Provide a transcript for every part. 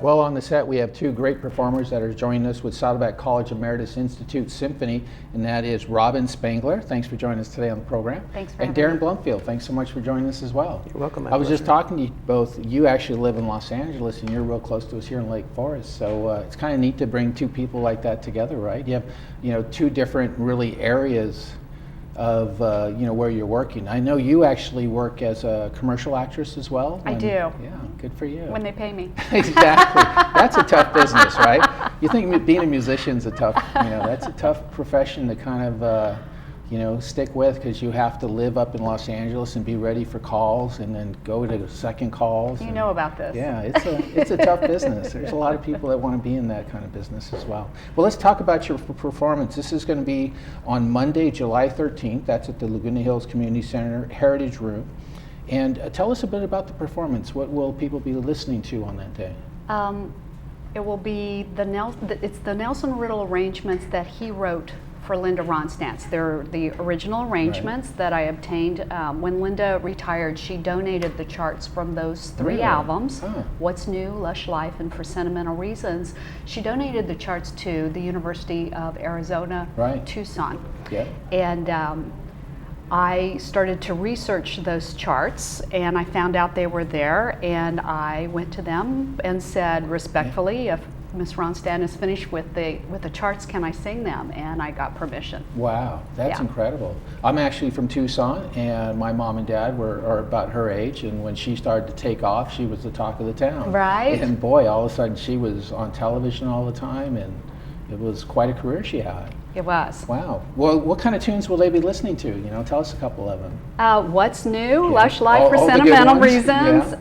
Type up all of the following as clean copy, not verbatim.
Well, on the set we have two great performers that are joining us with Saddleback College Emeritus Institute Symphony, and that is Robin Spangler. Thanks for joining us today on the program. Thanks for having me. And Darren Blumfield, thanks so much for joining us as well. You're welcome. I was just talking to you both. You actually live in Los Angeles, and you're real close to us here in Lake Forest. So it's kind of neat to bring two people like that together, right? You have, two different really areas of where you're working. I know you actually work as a commercial actress as well. I do. Yeah, good for you. When they pay me. Exactly. That's a tough business, right? You think being a musician's a tough, that's a tough profession to kind of, stick with, because you have to live up in Los Angeles and be ready for calls and then go to second calls. You know about this. Yeah, it's a tough business. There's a lot of people that want to be in that kind of business as well. Well, let's talk about your performance. This is going to be on Monday, July 13th. That's at the Laguna Hills Community Center Heritage Room. And tell us a bit about the performance. What will people be listening to on that day? It will be it's the Nelson Riddle arrangements that he wrote for Linda Ronstadt's. They're the original arrangements that I obtained. When Linda retired, she donated the charts from those three albums, What's New, Lush Life, and For Sentimental Reasons. She donated the charts to the University of Arizona, Tucson. Yeah. And I started to research those charts, and I found out they were there, and I went to them and said respectfully, if Miss Ronstadt is finished with the charts, can I sing them? And I got permission. Wow, that's incredible. I'm actually from Tucson, and my mom and dad are about her age, and when she started to take off, she was the talk of the town. Right. And boy, all of a sudden she was on television all the time, and it was quite a career she had. It was. Wow. Well, what kind of tunes will they be listening to? Tell us a couple of them. What's New, Lush Life, For Sentimental Reasons.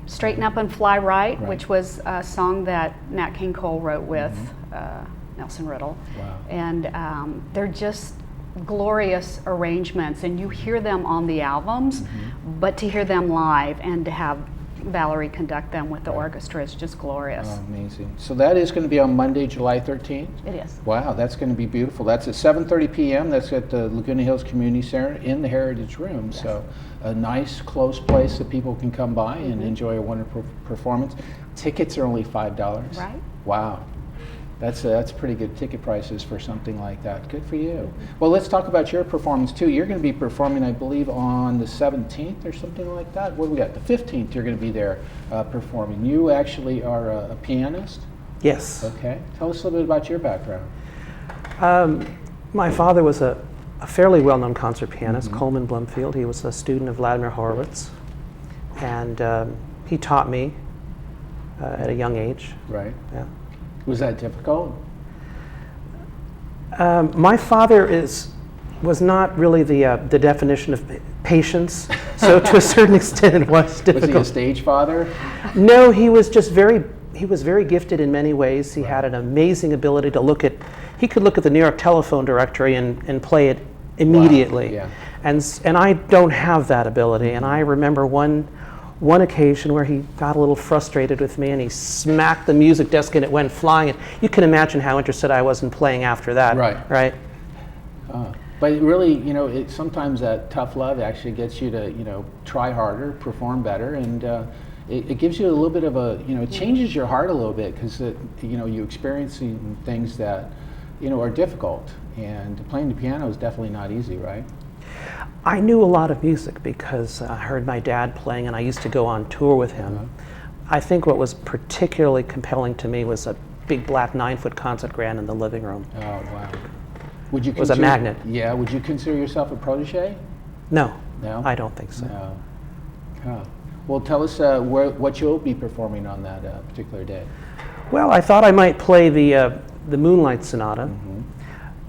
Straighten Up and Fly Right, which was a song that Nat King Cole wrote with Nelson Riddle. Wow. And they're just glorious arrangements, and you hear them on the albums, but to hear them live and to have Valerie conduct them with the orchestra is just glorious. Oh, amazing. So that is going to be on Monday, July 13th? It is. Wow, that's going to be beautiful. That's at 7:30 p.m. That's at the Laguna Hills Community Center in the Heritage Room. Yes. So a nice, close place that people can come by and enjoy a wonderful performance. Tickets are only $5. Right. Wow. That's pretty good ticket prices for something like that. Good for you. Well, let's talk about your performance too. You're going to be performing, I believe, on the 17th or something like that. What do we got? The 15th you're going to be there performing. You actually are a pianist? Yes. Okay. Tell us a little bit about your background. My father was a fairly well-known concert pianist, Coleman Blumfield. He was a student of Vladimir Horowitz, and he taught me at a young age. Right. Yeah. Was that difficult? My father was not really the definition of patience, so to a certain extent it was difficult. Was he a stage father? No, he was just very gifted in many ways. He had an amazing ability to he could look at the New York telephone directory and play it immediately. Wow. Yeah. And I don't have that ability, and I remember one occasion where he got a little frustrated with me and he smacked the music desk and it went flying. And you can imagine how interested I was in playing after that. Right. But really, sometimes that tough love actually gets you to, try harder, perform better, and it gives you a little bit of it changes your heart a little bit, because you're experiencing things that, are difficult, and playing the piano is definitely not easy, right? I knew a lot of music because I heard my dad playing and I used to go on tour with him. I think what was particularly compelling to me was a big black 9-foot concert grand in the living room. Oh, wow. It was a magnet. Yeah, would you consider yourself a protege? No. No? I don't think so. No. Oh. Well, tell us what you'll be performing on that particular day. Well, I thought I might play the Moonlight Sonata,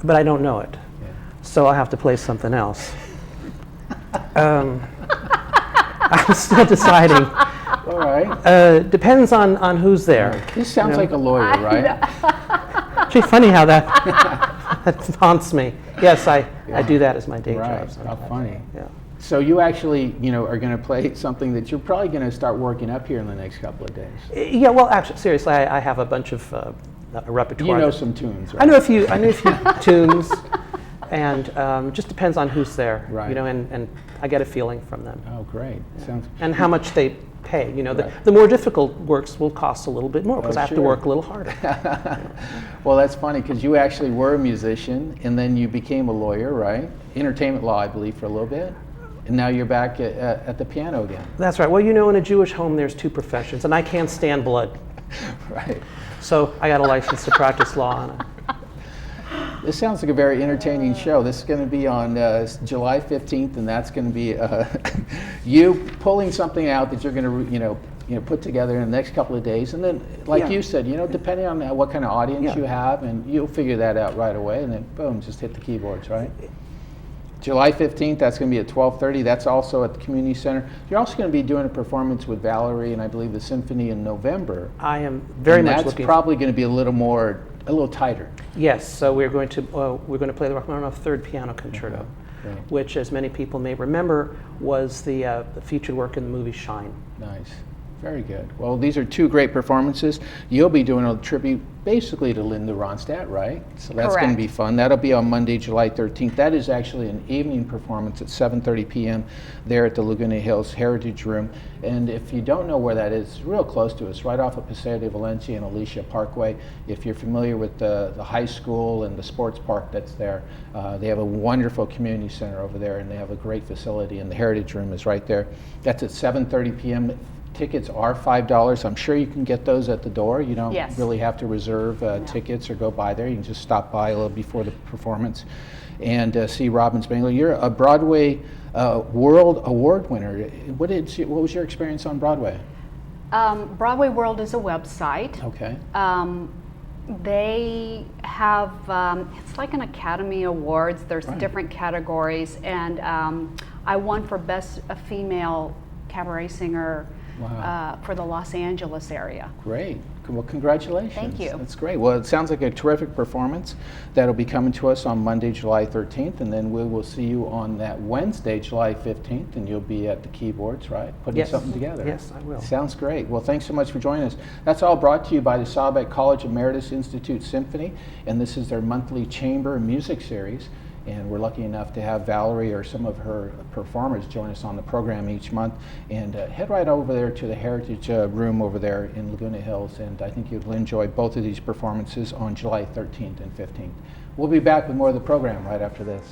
but I don't know it. Yeah. So I'll have to play something else. I'm still deciding. All right. Depends on who's there. This sounds like a lawyer, right? Actually, funny how that haunts me. Yes, I do that as my day job. How funny. Yeah. So you actually, are going to play something that you're probably going to start working up here in the next couple of days. Yeah. Well, actually, seriously, I have a bunch of a repertoire. You know some tunes, right? I know a few tunes. And just depends on who's there, right. And I get a feeling from them. Oh, great! Yeah. Sounds. And how much they pay. You know, Right. the more difficult works will cost a little bit more because Oh, I have to sure. work a little harder. Well, that's funny because you actually were a musician and then you became a lawyer, right? Entertainment law, I believe, for a little bit. And now you're back at the piano again. That's right. Well, you know, in a Jewish home, there's two professions, and I can't stand blood. Right. So I got a license to practice law. And This sounds like a very entertaining show. This is going to be on July 15th, and that's going to be you pulling something out that you're going to put together in the next couple of days, and then, like Yeah. you said, depending on what kind of audience Yeah. you have, and you'll figure that out right away, and then boom, just hit the keyboards, right? July 15th, that's going to be at 12:30. That's also at the community center. You're also going to be doing a performance with Valerie and I believe the symphony in November. I am very And much that's looking. probably going to be a little tighter. Yes. So we're going to play the Rachmaninoff Third Piano Concerto, Great. which, as many people may remember, was the featured work in the movie Shine. Nice. Very good. Well, these are two great performances. You'll be doing a tribute basically to Linda Ronstadt, right? So that's going to Correct. be fun. That'll be on Monday, July 13th. That is actually an evening performance at 7:30 p.m. there at the Laguna Hills Heritage Room. And if you don't know where that is, it's real close to us, right off of Paseo de Valencia and Alicia Parkway. If you're familiar with the high school and the sports park that's there, they have a wonderful community center over there, and they have a great facility, and the Heritage Room is right there. That's at 7:30 p.m. Tickets are $5. I'm sure you can get those at the door. You don't Yes. really have to reserve tickets or go by there. You can just stop by a little before the performance and see Robin Spangler. You're a Broadway World Award winner. What was your experience on Broadway? Broadway World is a website. Okay. They have, it's like an Academy Awards. There's Right. different categories, and I won for Best Female Cabaret Singer Wow. for the Los Angeles area. Great. Well, congratulations. Thank you. That's great. Well, it sounds like a terrific performance that'll be coming to us on Monday, July 13th, and then we will see you on that Wednesday, July 15th, and you'll be at the keyboards, right? Putting Yes. something together. Yes, I will. Sounds great. Well, thanks so much for joining us. That's all brought to you by the Saddleback College Emeritus Institute Symphony, and this is their monthly chamber music series. And we're lucky enough to have Valerie or some of her performers join us on the program each month. And head right over there to the Heritage Room over there in Laguna Hills, and I think you'll enjoy both of these performances on July 13th and 15th. We'll be back with more of the program right after this.